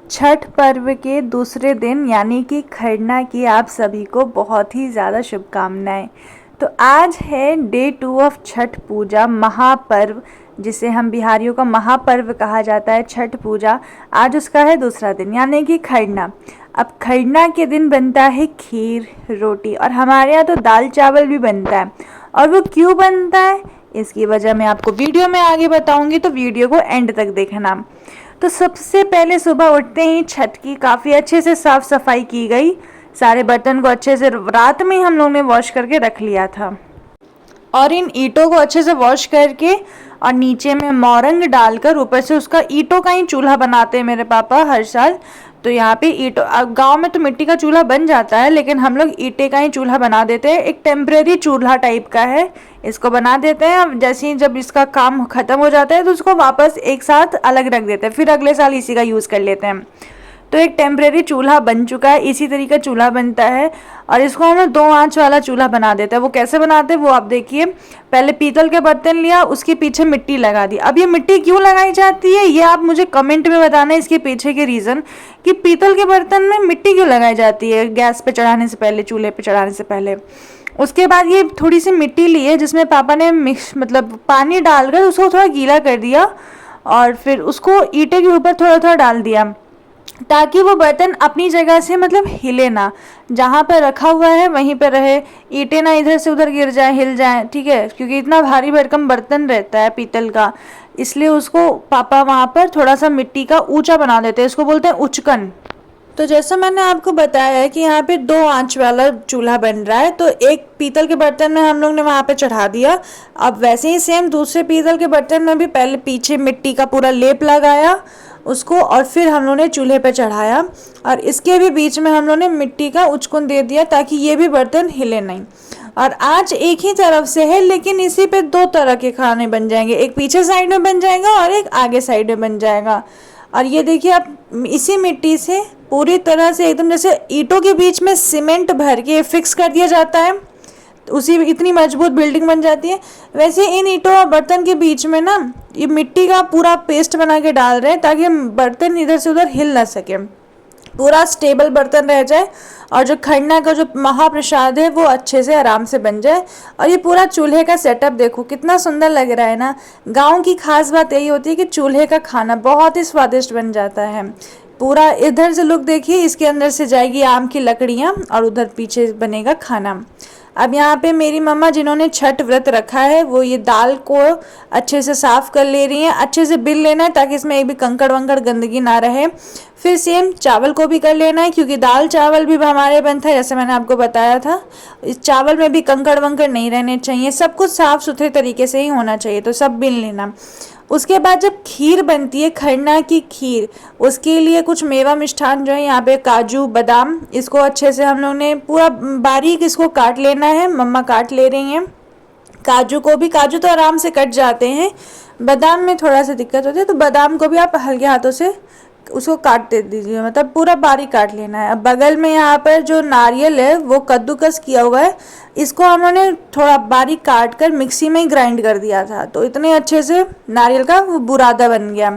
छठ पर्व के दूसरे दिन यानी कि खरना की आप सभी को बहुत ही ज़्यादा शुभकामनाएं। तो आज है डे 2 ऑफ छठ पूजा महापर्व, जिसे हम बिहारियों का महापर्व कहा जाता है छठ पूजा। आज उसका है दूसरा दिन यानी कि खरना। अब खरना के दिन बनता है खीर रोटी, और हमारे यहाँ तो दाल चावल भी बनता है। और वो क्यों बनता है इसकी वजह मैं आपको वीडियो में आगे बताऊंगी, तो वीडियो को एंड तक देखना। तो सबसे पहले सुबह उठते ही छत की काफ़ी अच्छे से साफ़ सफाई की गई। सारे बर्तन को अच्छे से रात में हम लोग ने वॉश करके रख लिया था, और इन ईंटों को अच्छे से वॉश करके और नीचे में मोरंग डालकर ऊपर से उसका ईंटों का ही चूल्हा बनाते हैं मेरे पापा हर साल। तो यहाँ पे ईंटों, गांव में तो मिट्टी का चूल्हा बन जाता है, लेकिन हम लोग ईंटे का ही चूल्हा बना देते हैं। एक टेम्परेरी चूल्हा टाइप का है, इसको बना देते हैं। अब जैसे ही जब इसका काम खत्म हो जाता है तो उसको वापस एक साथ अलग रख देते हैं, फिर अगले साल इसी का यूज़ कर लेते हैं। तो एक टेम्परेरी चूल्हा बन चुका है, इसी तरीके का चूल्हा बनता है। और इसको हमें 2 आंच वाला चूल्हा बना देते हैं। वो कैसे बनाते हैं वो आप देखिए। पहले पीतल के बर्तन लिया, उसके पीछे मिट्टी लगा दी। अब ये मिट्टी क्यों लगाई जाती है ये आप मुझे कमेंट में बताना, इसके पीछे के रीज़न कि पीतल के बर्तन में मिट्टी क्यों लगाई जाती है गैस पे चढ़ाने से पहले, चूल्हे पे चढ़ाने से पहले। उसके बाद ये थोड़ी सी मिट्टी ली है, जिसमें पापा ने मिक्स मतलब पानी डालकर उसको थोड़ा गीला कर दिया, और फिर उसको ईंटे के ऊपर थोड़ा थोड़ा डाल दिया, ताकि वो बर्तन अपनी जगह से मतलब हिले ना, जहाँ पर रखा हुआ है वहीं पर रहे, ईंटें ना इधर से उधर गिर जाए, हिल जाए, ठीक है। क्योंकि इतना भारी भरकम बर्तन रहता है पीतल का, इसलिए उसको पापा वहाँ पर थोड़ा सा मिट्टी का ऊंचा बना देते हैं, इसको बोलते हैं उचकन। तो जैसा मैंने आपको बताया है कि यहाँ पे 2 आंच वाला चूल्हा बन रहा है, तो एक पीतल के बर्तन में हम लोग ने वहाँ पे चढ़ा दिया। अब वैसे ही सेम दूसरे पीतल के बर्तन में भी पहले पीछे मिट्टी का पूरा लेप लगाया उसको, और फिर हम लोग ने चूल्हे पे चढ़ाया, और इसके भी बीच में हम लोग ने मिट्टी का उचकुन दे दिया ताकि ये भी बर्तन हिले नहीं। और आज एक ही तरफ से है, लेकिन इसी पे 2 तरह के खाने बन जाएंगे, एक पीछे साइड में बन जाएगा और एक आगे साइड में बन जाएगा। और ये देखिए आप, इसी मिट्टी से पूरी तरह से एकदम जैसे ईंटों के बीच में सीमेंट भर के फिक्स कर दिया जाता है, तो उसी इतनी मजबूत बिल्डिंग बन जाती है। वैसे इन ईंटों और बर्तन के बीच में ना ये मिट्टी का पूरा पेस्ट बना के डाल रहे हैं, ताकि बर्तन इधर से उधर हिल ना सके, पूरा स्टेबल बर्तन रह जाए, और जो खरना का जो महाप्रसाद है वो अच्छे से आराम से बन जाए। और ये पूरा चूल्हे का सेटअप देखो कितना सुंदर लग रहा है ना। गांव की खास बात यही होती है कि चूल्हे का खाना बहुत ही स्वादिष्ट बन जाता है। पूरा इधर से लुक देखिए, इसके अंदर से जाएगी आम की लकड़ियाँ और उधर पीछे बनेगा खाना। अब यहाँ पे मेरी मम्मा जिन्होंने छठ व्रत रखा है वो ये दाल को अच्छे से साफ़ कर ले रही हैं। अच्छे से बिल लेना है ताकि इसमें एक भी कंकड़ वंकड़ गंदगी ना रहे। फिर सेम चावल को भी कर लेना है, क्योंकि दाल चावल भी हमारे बनता है जैसे मैंने आपको बताया था। इस चावल में भी कंकड़ वंकड़ नहीं रहने चाहिए, सब कुछ साफ़ सुथरे तरीके से ही होना चाहिए, तो सब बिल लेना। उसके बाद जब खीर बनती है खरना की खीर, उसके लिए कुछ मेवा मिष्ठान जो है यहाँ पे काजू बादाम, इसको अच्छे से हम लोग ने पूरा बारीक इसको काट लेना है। मम्मा काट ले रही हैं काजू को भी। काजू तो आराम से कट जाते हैं, बादाम में थोड़ा सा दिक्कत होती है, तो बादाम को भी आप हल्के हाथों से उसको काट दे दीजिए, मतलब पूरा बारीक काट लेना है। अब बगल में यहाँ पर जो नारियल है वो कद्दूकस किया हुआ है, इसको हम लोगों ने थोड़ा बारीक काट कर मिक्सी में ही ग्राइंड कर दिया था, तो इतने अच्छे से नारियल का वो बुरादा बन गया।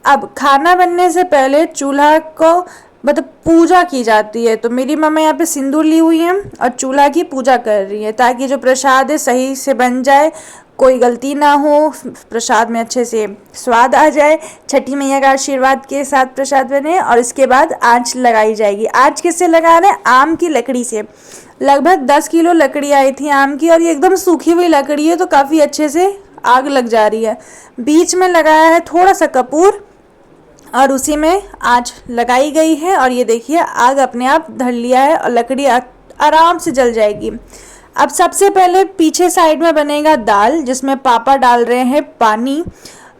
अब खाना बनने से पहले चूल्हा को मतलब पूजा की जाती है, तो मेरी मम्मा यहाँ पे सिंदूर ली हुई है और चूल्हा की पूजा कर रही है, ताकि जो प्रसाद है सही से बन जाए, कोई गलती ना हो, प्रसाद में अच्छे से स्वाद आ जाए, छठी मैया का आशीर्वाद के साथ प्रसाद बने। और इसके बाद आँच लगाई जाएगी। आँच किससे लगा रहे हैं? आम की लकड़ी से। लगभग 10 किलो लकड़ी आई थी आम की, और ये एकदम सूखी हुई लकड़ी है, तो काफ़ी अच्छे से आग लग जा रही है। बीच में लगाया है थोड़ा सा कपूर, और उसी में आँच लगाई गई है, और ये देखिए आग अपने आप धर लिया है और लकड़ी आराम से जल जाएगी। अब सबसे पहले पीछे साइड में बनेगा दाल, जिसमें पापा डाल रहे हैं पानी।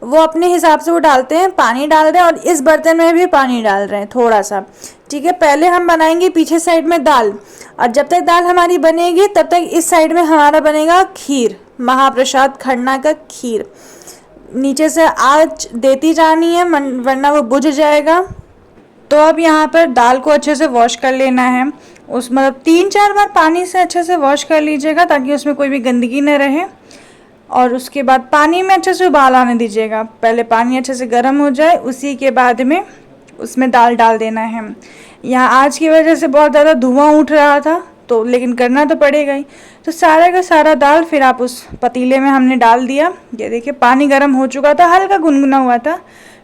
वो अपने हिसाब से वो डालते हैं, पानी डाल रहे हैं, और इस बर्तन में भी पानी डाल रहे हैं थोड़ा सा, ठीक है। पहले हम बनाएंगे पीछे साइड में दाल, और जब तक दाल हमारी बनेगी तब तक इस साइड में हमारा बनेगा खीर, महाप्रसाद खरना का खीर। नीचे से आँच देती जानी है, वरना वो बुझ जाएगा। तो अब यहाँ पर दाल को अच्छे से वॉश कर लेना है, उस मतलब 3-4 बार पानी से अच्छे से वॉश कर लीजिएगा, ताकि उसमें कोई भी गंदगी न रहे। और उसके बाद पानी में अच्छे से उबाल आने दीजिएगा। पहले पानी अच्छे से गर्म हो जाए, उसी के बाद में उसमें दाल डाल देना है। यहाँ आज की वजह से बहुत ज़्यादा धुआं उठ रहा था, तो लेकिन करना तो पड़ेगा ही। तो सारा का सारा दाल फिर आप उस पतीले में हमने डाल दिया। ये देखिए पानी गर्म हो चुका था, हल्का गुनगुना हुआ था,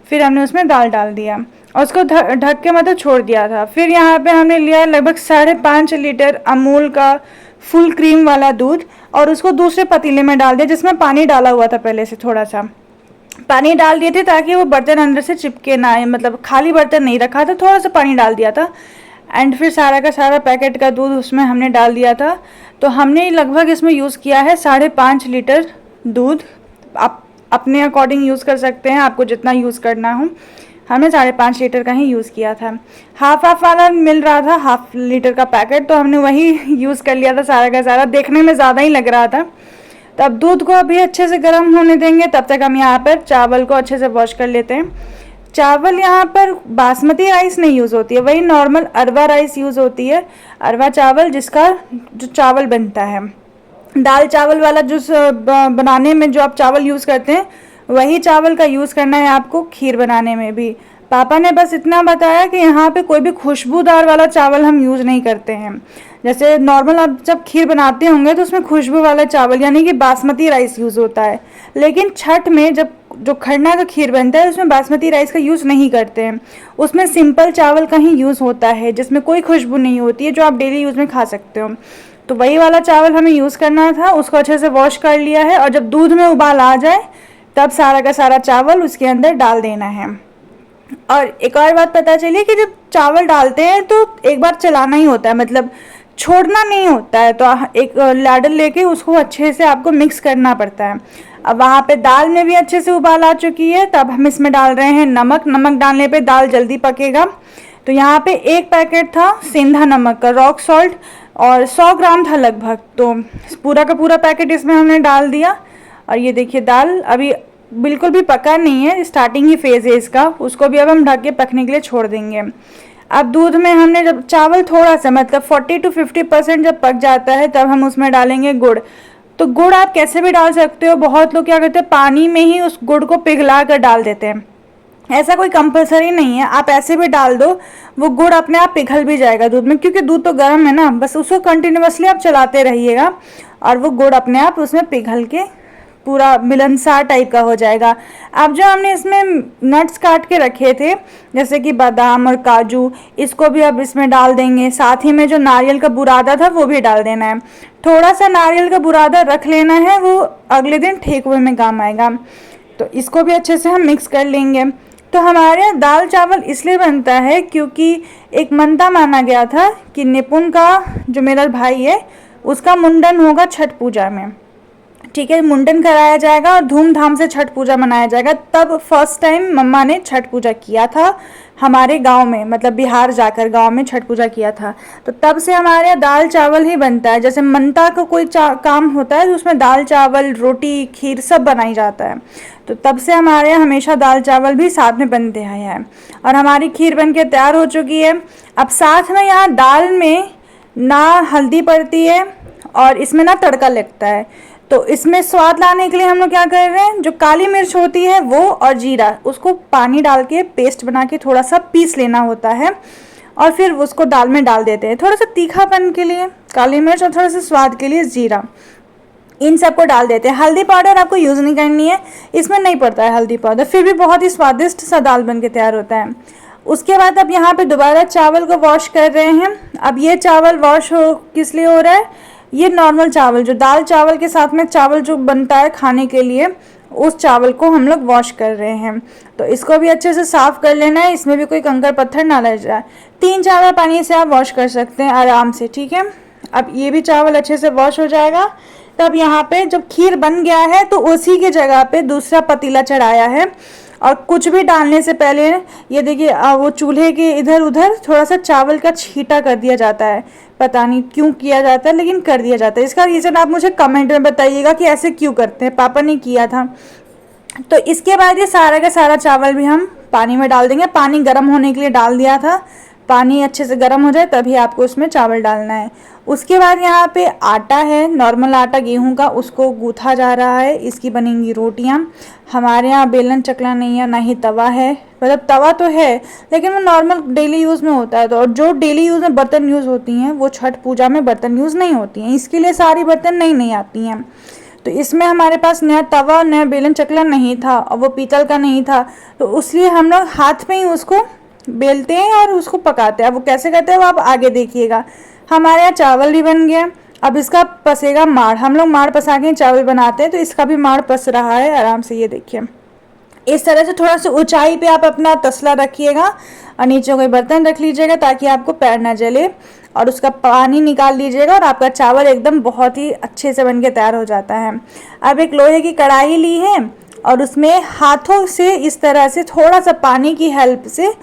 फिर हमने उसमें दाल डाल दिया और उसको ढक के मतलब छोड़ दिया था। फिर यहाँ पे हमने लिया लगभग 5.5 लीटर अमूल का फुल क्रीम वाला दूध और उसको दूसरे पतीले में डाल दिया जिसमें पानी डाला हुआ था। पहले से थोड़ा सा पानी डाल दिए थे ताकि वो बर्तन अंदर से चिपके ना आए, मतलब खाली बर्तन नहीं रखा था, थोड़ा सा पानी डाल दिया था। एंड फिर सारा का सारा पैकेट का दूध उसमें हमने डाल दिया था। तो हमने लगभग इसमें यूज़ किया है 5.5 लीटर दूध। आप अपने अकॉर्डिंग यूज़ कर सकते हैं, आपको जितना यूज़ करना हो। हमने 5.5 लीटर का ही यूज़ किया था। हाफ वाला मिल रहा था, हाफ लीटर का पैकेट, तो हमने वही यूज़ कर लिया था सारा का सारा। देखने में ज़्यादा ही लग रहा था। तो अब दूध को अभी अच्छे से गर्म होने देंगे, तब तक हम यहाँ पर चावल को अच्छे से वॉश कर लेते हैं। चावल यहाँ पर बासमती राइस नहीं यूज़ होती है, वही नॉर्मल अरवा राइस यूज़ होती है। अरवा चावल जिसका जो चावल बनता है, दाल चावल वाला जो बनाने में जो आप चावल यूज़ करते हैं वही चावल का यूज़ करना है आपको खीर बनाने में भी। पापा ने बस इतना बताया कि यहाँ पे कोई भी खुशबूदार वाला चावल हम यूज़ नहीं करते हैं। जैसे नॉर्मल आप जब खीर बनाते होंगे तो उसमें खुशबू वाला चावल यानी कि बासमती राइस यूज़ होता है, लेकिन छठ में जब जो खरना का खीर बनता है उसमें बासमती राइस का यूज़ नहीं करते हैं। उसमें सिंपल चावल का ही यूज़ होता है जिसमें कोई खुशबू नहीं होती है, जो आप डेली यूज़ में खा सकते हो। तो वही वाला चावल हमें यूज़ करना था। उसको अच्छे से वॉश कर लिया है और जब दूध में उबाल आ जाए तब सारा का सारा चावल उसके अंदर डाल देना है। और एक और बात पता चली कि जब चावल डालते हैं तो एक बार चलाना ही होता है, मतलब छोड़ना नहीं होता है। तो एक लाडल लेके उसको अच्छे से आपको मिक्स करना पड़ता है। अब वहाँ पे दाल में भी अच्छे से उबाल आ चुकी है, तब हम इसमें डाल रहे हैं नमक। नमक डालने पे दाल जल्दी पकेगा। तो यहाँ पे एक पैकेट था सेंधा नमक का, रॉक सॉल्ट, और 100 ग्राम था लगभग। तो पूरा का पूरा पैकेट इसमें हमने डाल दिया। और ये देखिए दाल अभी बिल्कुल भी पका नहीं है, स्टार्टिंग ही फेज़ है इसका। उसको भी अब हम ढक के पकने के लिए छोड़ देंगे। अब दूध में हमने जब चावल थोड़ा सा मतलब 40 to 50% जब पक जाता है तब हम उसमें डालेंगे गुड़। तो गुड़ आप कैसे भी डाल सकते हो। बहुत लोग क्या करते हैं, पानी में ही उस गुड़ को पिघला कर डाल देते हैं। ऐसा कोई कंपलसरी नहीं है, आप ऐसे भी डाल दो, वो गुड़ अपने आप पिघल भी जाएगा दूध में, क्योंकि दूध तो गर्म है ना। बस उसको कंटिन्यूअसली आप चलाते रहिएगा और वो गुड़ अपने आप उसमें पिघल के पूरा मिलनसार टाइप का हो जाएगा। अब जो हमने इसमें नट्स काट के रखे थे जैसे कि बादाम और काजू, इसको भी अब इसमें डाल देंगे। साथ ही में जो नारियल का बुरादा था वो भी डाल देना है। थोड़ा सा नारियल का बुरादा रख लेना है, वो अगले दिन ठेकुए में काम आएगा। तो इसको भी अच्छे से हम मिक्स कर लेंगे। तो हमारे यहाँ दाल चावल इसलिए बनता है क्योंकि एक मनता माना गया था कि निपुण का जो मेरा भाई है उसका मुंडन होगा छठ पूजा में, ठीक है। मुंडन कराया जाएगा और धूमधाम से छठ पूजा मनाया जाएगा। तब फर्स्ट टाइम मम्मा ने छठ पूजा किया था हमारे गांव में, मतलब बिहार जाकर गांव में छठ पूजा किया था। तो तब से हमारे यहाँ दाल चावल ही बनता है। जैसे मनता का कोई काम होता है तो उसमें दाल चावल रोटी खीर सब बनाई जाता है। तो तब से हमारे यहाँ हमेशा दाल चावल भी साथ में बनते आए हैं। और हमारी खीर बन के तैयार हो चुकी है। अब साथ में यहाँ दाल में ना हल्दी पड़ती है और इसमें ना तड़का लगता है। तो इसमें स्वाद लाने के लिए हम लोग क्या कर रहे हैं, जो काली मिर्च होती है वो और जीरा, उसको पानी डाल के पेस्ट बना के थोड़ा सा पीस लेना होता है और फिर उसको दाल में डाल देते हैं। थोड़ा सा तीखापन के लिए काली मिर्च और थोड़ा सा स्वाद के लिए जीरा, इन सबको डाल देते हैं। हल्दी पाउडर आपको यूज़ नहीं करनी है, इसमें नहीं पड़ता है हल्दी पाउडर, फिर भी बहुत ही स्वादिष्ट सा दाल बन के तैयार होता है। उसके बाद अब यहाँ पे दोबारा चावल को वॉश कर रहे हैं। अब ये चावल वॉश हो किस लिए हो रहा है, ये नॉर्मल चावल जो दाल चावल के साथ में चावल जो बनता है खाने के लिए, उस चावल को हम लोग वॉश कर रहे हैं। तो इसको भी अच्छे से साफ़ कर लेना है, इसमें भी कोई कंकड़ पत्थर ना लग जाए। 3-4 बार पानी से आप वॉश कर सकते हैं आराम से, ठीक है। अब ये भी चावल अच्छे से वॉश हो जाएगा। तब यहाँ पे जब खीर बन गया है तो उसी के जगह पे दूसरा पतीला चढ़ाया है। और कुछ भी डालने से पहले ये देखिए वो चूल्हे के इधर उधर थोड़ा सा चावल का छींटा कर दिया जाता है। पता नहीं क्यों किया जाता है, लेकिन कर दिया जाता है। इसका रीज़न आप मुझे कमेंट में बताइएगा कि ऐसे क्यों करते हैं। पापा ने किया था। तो इसके बाद ये सारा का सारा चावल भी हम पानी में डाल देंगे। पानी गर्म होने के लिए डाल दिया था, पानी अच्छे से गर्म हो जाए तभी आपको उसमें चावल डालना है। उसके बाद यहाँ पे आटा है, नॉर्मल आटा गेहूं का, उसको गूँथा जा रहा है। इसकी बनेंगी रोटियां। हमारे यहाँ बेलन चकला नहीं है, ना ही तवा है। मतलब तवा तो है लेकिन वो नॉर्मल डेली यूज़ में होता है। तो और जो डेली यूज़ में बर्तन यूज़ होती हैं वो छठ पूजा में बर्तन यूज़ नहीं होती हैं, इसके लिए सारी बर्तन नहीं आती हैं। तो इसमें हमारे पास नया तवा और नया बेलन चकला नहीं था और वो पीतल का नहीं था, तो इसलिए हम लोग हाथ में ही उसको बेलते हैं और उसको पकाते हैं। अब वो कैसे करते हैं वो आप आगे देखिएगा। हमारे यहाँ चावल भी बन गया। अब इसका पसेगा माड़। हम लोग माड़ पसा के चावल बनाते हैं, तो इसका भी माड़ पस रहा है आराम से। ये देखिए इस तरह से थोड़ा सा ऊंचाई पे आप अपना तसला रखिएगा और नीचे कोई बर्तन रख लीजिएगा ताकि आपको पैर ना जले, और उसका पानी निकाल लीजिएगा और आपका चावल एकदम बहुत ही अच्छे से बनके तैयार हो जाता है। अब एक लोहे की कढ़ाई ली है और उसमें हाथों से इस तरह से थोड़ा सा पानी की हेल्प से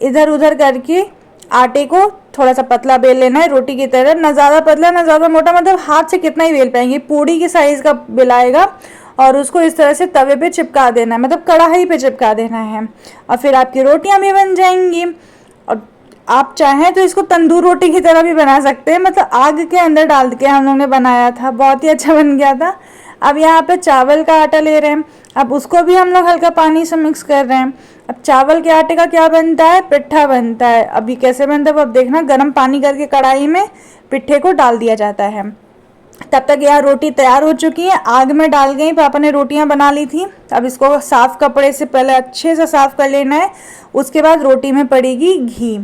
इधर उधर करके आटे को थोड़ा सा पतला बेल लेना है, रोटी की तरह। ना ज़्यादा पतला ना ज़्यादा मोटा, मतलब हाथ से कितना ही बेल पाएंगे, पूड़ी के साइज़ का बेलाएगा और उसको इस तरह से तवे पे चिपका देना है, मतलब कढ़ाई पे चिपका देना है। और फिर आपकी रोटियां भी बन जाएंगी। और आप चाहें तो इसको तंदूर रोटी की तरह भी बना सकते हैं, मतलब आग के अंदर डाल के हम लोग ने बनाया था, बहुत ही अच्छा बन गया था। अब यहाँ पे चावल का आटा ले रहे हैं, अब उसको भी हम लोग हल्का पानी से मिक्स कर रहे हैं। अब चावल के आटे का क्या बनता है, पिट्ठा बनता है। अब ये कैसे बनता है वो अब देखना। गर्म पानी करके कढ़ाई में पिट्ठे को डाल दिया जाता है। तब तक यहाँ रोटी तैयार हो चुकी है, आग में डाल गई। पापा ने रोटियां बना ली थी। अब इसको साफ कपड़े से पहले अच्छे से साफ कर लेना है। उसके बाद रोटी में पड़ेगी घी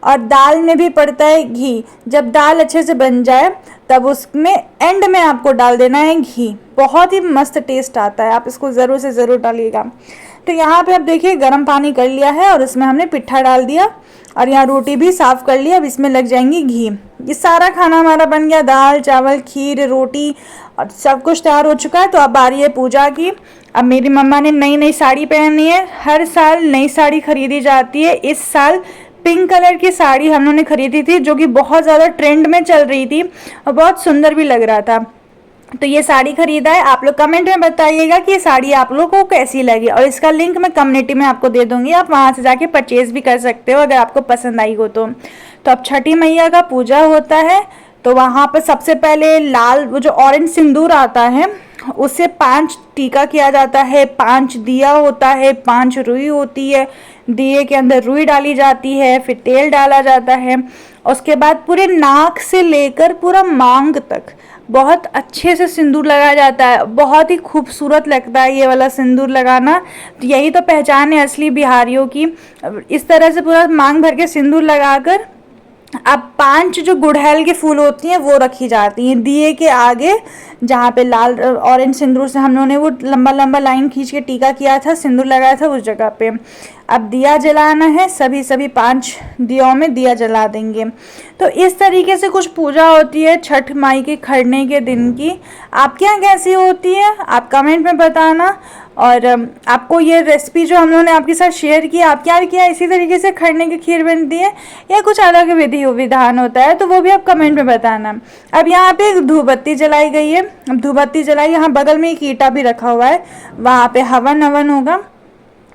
और दाल में भी पड़ता है घी। जब दाल अच्छे से बन जाए तब उसमें एंड में आपको डाल देना है घी। बहुत ही मस्त टेस्ट आता है, आप इसको ज़रूर से ज़रूर डालिएगा। तो यहाँ पे अब देखिए गर्म पानी कर लिया है और उसमें हमने पिट्ठा डाल दिया और यहाँ रोटी भी साफ़ कर लिया। अब इसमें लग जाएंगी घी। ये सारा खाना हमारा बन गया, दाल चावल खीर रोटी और सब कुछ तैयार हो चुका है। तो अब आ रही है पूजा की। अब मेरी मम्मा ने नई नई साड़ी पहननी है। हर साल नई साड़ी खरीदी जाती है। इस साल पिंक कलर की साड़ी हम लोगों ने खरीदी थी, जो कि बहुत ज़्यादा ट्रेंड में चल रही थी और बहुत सुंदर भी लग रहा था। तो ये साड़ी खरीदा है। आप लोग कमेंट में बताइएगा कि ये साड़ी आप लोगों को कैसी लगी, और इसका लिंक मैं कम्युनिटी में आपको दे दूंगी, आप वहाँ से जाके परचेज भी कर सकते हो अगर आपको पसंद आई हो तो। अब छठी मैया का पूजा होता है, तो वहाँ पर सबसे पहले लाल वो जो ऑरेंज सिंदूर आता है उससे 5 टीका किया जाता है, 5 दिया होता है, 5 रुई होती है, दिए के अंदर रुई डाली जाती है, फिर तेल डाला जाता है। उसके बाद पूरे नाक से लेकर पूरा मांग तक बहुत अच्छे से सिंदूर लगाया जाता है। बहुत ही खूबसूरत लगता है ये वाला सिंदूर लगाना। तो यही तो पहचान है असली बिहारियों की। इस तरह से पूरा मांग भर के सिंदूर लगाकर अब 5 जो गुड़हल के फूल होती हैं वो रखी जाती हैं दिए के आगे, जहाँ पे लाल ऑरेंज सिंदूर से हम लोगों ने वो लंबा लंबा लाइन खींच के टीका किया था, सिंदूर लगाया था, उस जगह पे अब दिया जलाना है। सभी 5 दियों में दिया जला देंगे। तो इस तरीके से कुछ पूजा होती है छठ माई के खरने के दिन की। आपके यहाँ कैसी होती है आप कमेंट में बताना। और आपको ये रेसिपी जो हम लोगों ने आपके साथ शेयर की, आप क्या किया इसी तरीके से खरने की खीर बनती है या कुछ अलग विधि विधान होता है, तो वो भी आप कमेंट में बताना। अब यहाँ पे एक धूपबत्ती जलाई गई है। अब धूपबत्ती जलाई, यहाँ बगल में एक ईंटा भी रखा हुआ है, वहाँ पे हवन होगा।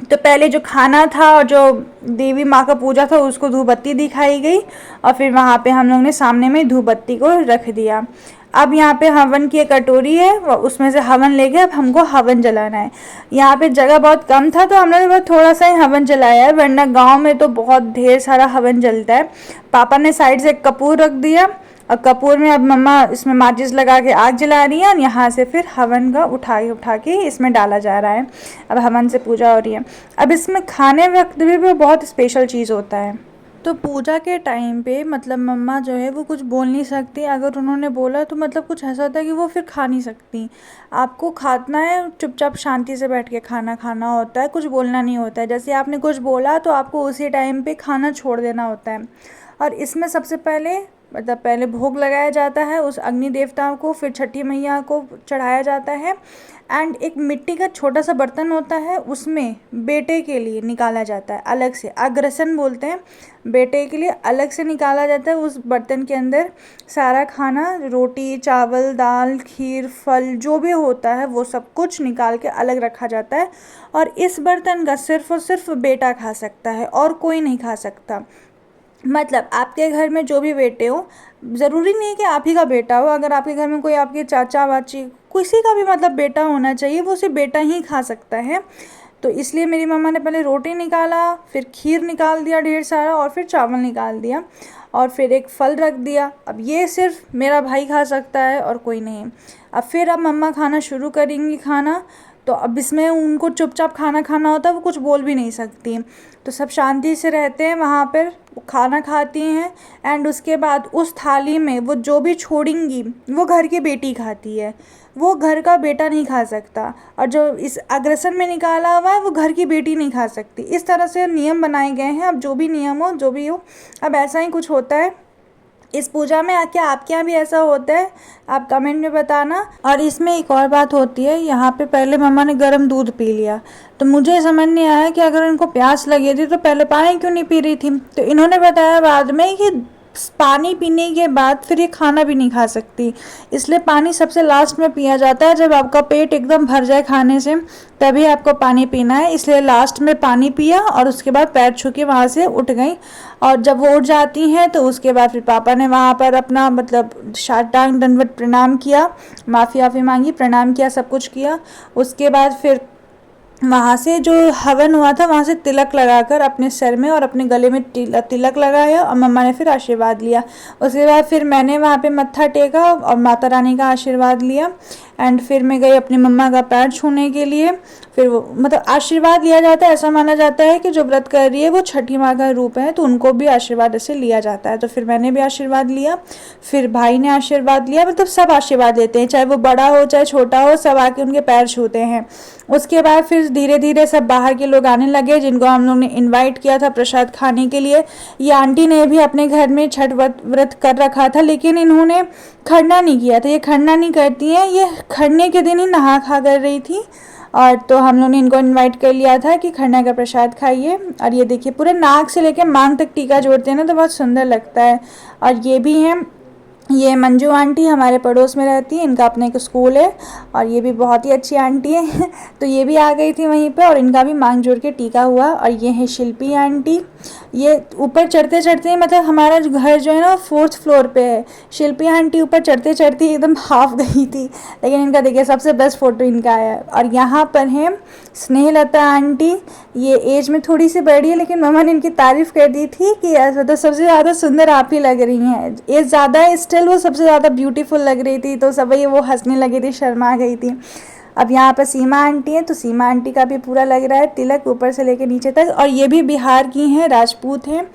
तो पहले जो खाना था और जो देवी माँ का पूजा था उसको धूपबत्ती दिखाई गई और फिर वहाँ पे हम लोग ने सामने में धूपबत्ती को रख दिया। अब यहाँ पे हवन की एक कटोरी है, उसमें से हवन लेके अब हमको हवन जलाना है। यहाँ पे जगह बहुत कम था तो हम लोग ने बहुत थोड़ा सा ही हवन जलाया है, वरना गांव में तो बहुत ढेर सारा हवन जलता है। पापा ने साइड से एक कपूर रख दिया और कपूर में अब मम्मा इसमें माचिस लगा के आग जला रही है और यहाँ से फिर हवन का उठा के इसमें डाला जा रहा है। अब हवन से पूजा हो रही है। अब इसमें खाने वक्त भी बहुत स्पेशल चीज़ होता है। तो पूजा के टाइम पे मतलब मम्मा जो है वो कुछ बोल नहीं सकती, अगर उन्होंने बोला तो मतलब कुछ ऐसा होता है कि वो फिर खा नहीं सकती। आपको खाना है, चुपचाप शांति से बैठ के खाना होता है, कुछ बोलना नहीं होता है। जैसे आपने कुछ बोला तो आपको उसी टाइम पे खाना छोड़ देना होता है। और इसमें सबसे पहले भोग लगाया जाता है उस अग्नि देवता को, फिर छठी मैया को चढ़ाया जाता है। एंड एक मिट्टी का छोटा सा बर्तन होता है, उसमें बेटे के लिए निकाला जाता है अलग से, अग्रसन बोलते हैं, बेटे के लिए अलग से निकाला जाता है। उस बर्तन के अंदर सारा खाना, रोटी चावल दाल खीर फल जो भी होता है वो सब कुछ निकाल के अलग रखा जाता है। और इस बर्तन का सिर्फ और सिर्फ बेटा खा सकता है और कोई नहीं खा सकता। मतलब आपके घर में जो भी बेटे हो, ज़रूरी नहीं है कि आप ही का बेटा हो, अगर आपके घर में कोई आपके चाचा वाची किसी का भी मतलब बेटा होना चाहिए, वो सिर्फ बेटा ही खा सकता है। तो इसलिए मेरी मम्मा ने पहले रोटी निकाला, फिर खीर निकाल दिया ढेर सारा, और फिर चावल निकाल दिया, और फिर एक फल रख दिया। अब ये सिर्फ मेरा भाई खा सकता है और कोई नहीं। अब मम्मा खाना शुरू करेंगी खाना, तो अब इसमें उनको चुपचाप खाना खाना होता है, वो कुछ बोल भी नहीं सकती। तो सब शांति से रहते हैं वहाँ पर, वो खाना खाती हैं। एंड उसके बाद उस थाली में वो जो भी छोड़ेंगी वो घर की बेटी खाती है, वो घर का बेटा नहीं खा सकता। और जो इस अग्रसन में निकाला हुआ है वो घर की बेटी नहीं खा सकती। इस तरह से नियम बनाए गए हैं। अब जो भी नियम हो, जो भी हो, अब ऐसा ही कुछ होता है इस पूजा में। क्या आपके यहाँ भी ऐसा होता है? आप कमेंट में बताना। और इसमें एक और बात होती है, यहाँ पे पहले मम्मा ने गर्म दूध पी लिया, तो मुझे समझ नहीं आया कि अगर इनको प्यास लगी थी तो पहले पानी क्यों नहीं पी रही थी। तो इन्होंने बताया बाद में कि पानी पीने के बाद फिर ये खाना भी नहीं खा सकती, इसलिए पानी सबसे लास्ट में पिया जाता है। जब आपका पेट एकदम भर जाए खाने से, तभी आपको पानी पीना है। इसलिए लास्ट में पानी पिया और उसके बाद पैर छू के वहाँ से उठ गई। और जब वो उठ जाती हैं तो उसके बाद फिर पापा ने वहाँ पर अपना मतलब साष्टांग दंडवत प्रणाम किया, माफ़ी वाफ़ी मांगी, प्रणाम किया, सब कुछ किया। उसके बाद फिर वहाँ से जो हवन हुआ था, वहाँ से तिलक लगाकर अपने सर में और अपने गले में तिलक लगाया, और मम्मा ने फिर आशीर्वाद लिया। उसके बाद फिर मैंने वहाँ पे मत्था टेका और माता रानी का आशीर्वाद लिया। एंड फिर मैं गई अपनी मम्मा का पैर छूने के लिए। फिर वो मतलब आशीर्वाद लिया जाता है, ऐसा माना जाता है कि जो व्रत कर रही है वो छठी माँ का रूप है, तो उनको भी आशीर्वाद ऐसे लिया जाता है। तो फिर मैंने भी आशीर्वाद लिया, फिर भाई ने आशीर्वाद लिया, मतलब सब आशीर्वाद लेते हैं, चाहे वो बड़ा हो चाहे छोटा हो, सब आके उनके पैर छूते हैं। उसके बाद फिर धीरे धीरे सब बाहर के लोग आने लगे, जिनको हम लोग ने इनवाइट किया था प्रसाद खाने के लिए। ये आंटी ने भी अपने घर में छठ व्रत कर रखा था, लेकिन इन्होंने खरना नहीं किया था। ये खरना नहीं करती हैं, ये खरने के दिन ही नहा खा कर रही थी। और तो हम लोग ने इनको इनवाइट कर लिया था कि खरना का प्रसाद खाइए। और ये देखिए पूरे नाक से लेकर मांग तक टीका जोड़ते हैं ना, तो बहुत सुंदर लगता है। और ये भी हैं, ये मंजू आंटी हमारे पड़ोस में रहती है, इनका अपना एक स्कूल है, और ये भी बहुत ही अच्छी आंटी है। तो ये भी आ गई थी वहीं पे, और इनका भी मांग जोड़ के टीका हुआ। और ये है शिल्पी आंटी। ये ऊपर चढ़ते चढ़ते, मतलब हमारा घर जो है ना 4th फ्लोर पे है, शिल्पी आंटी ऊपर चढ़ते चढ़ते एकदम हाफ गई थी, लेकिन इनका देखिए सबसे बेस्ट फ़ोटो इनका है। और यहाँ पर है स्नेहलता आंटी। ये एज में थोड़ी सी बड़ी है, लेकिन मम्मा ने इनकी तारीफ़ कर दी थी कि तो सबसे ज़्यादा सुंदर आप ही लग रही हैं। एज ज़्यादा है, स्टिल वो सबसे ज़्यादा ब्यूटीफुल लग रही थी, तो सब वो हंसने लगी थी, शर्मा गई थी। अब यहाँ पर सीमा आंटी है, तो सीमा आंटी का भी पूरा लग रहा है तिलक ऊपर से लेकर नीचे तक, और ये भी बिहार की हैं, राजपूत हैं।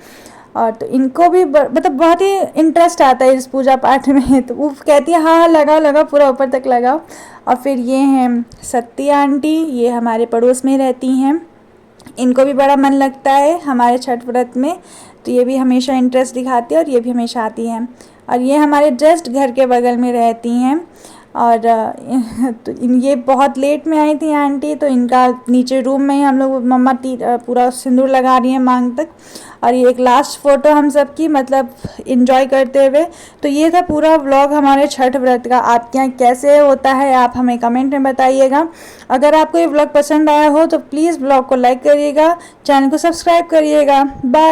और तो इनको भी मतलब बहुत ही इंटरेस्ट आता है इस पूजा पाठ में, तो वो कहती है हाँ हाँ लगाओ लगाओ, पूरा ऊपर तक लगाओ। और फिर ये हैं सत्ती आंटी, ये हमारे पड़ोस में रहती हैं, इनको भी बड़ा मन लगता है हमारे छठ व्रत में, तो ये भी हमेशा इंटरेस्ट दिखाती है और ये भी हमेशा आती हैं। और ये हमारे जस्ट घर के बगल में रहती हैं। और तो ये बहुत लेट में आई थी आंटी, तो इनका नीचे रूम में ही हम लोग मम्मा पूरा सिंदूर लगा रही हैं मांग तक। और ये एक लास्ट फ़ोटो हम सब की, मतलब इन्जॉय करते हुए। तो ये था पूरा व्लॉग हमारे छठ व्रत का। आपके यहाँ कैसे होता है आप हमें कमेंट में बताइएगा। अगर आपको ये व्लॉग पसंद आया हो तो प्लीज़ व्लॉग को लाइक करिएगा, चैनल को सब्सक्राइब करिएगा। बाय।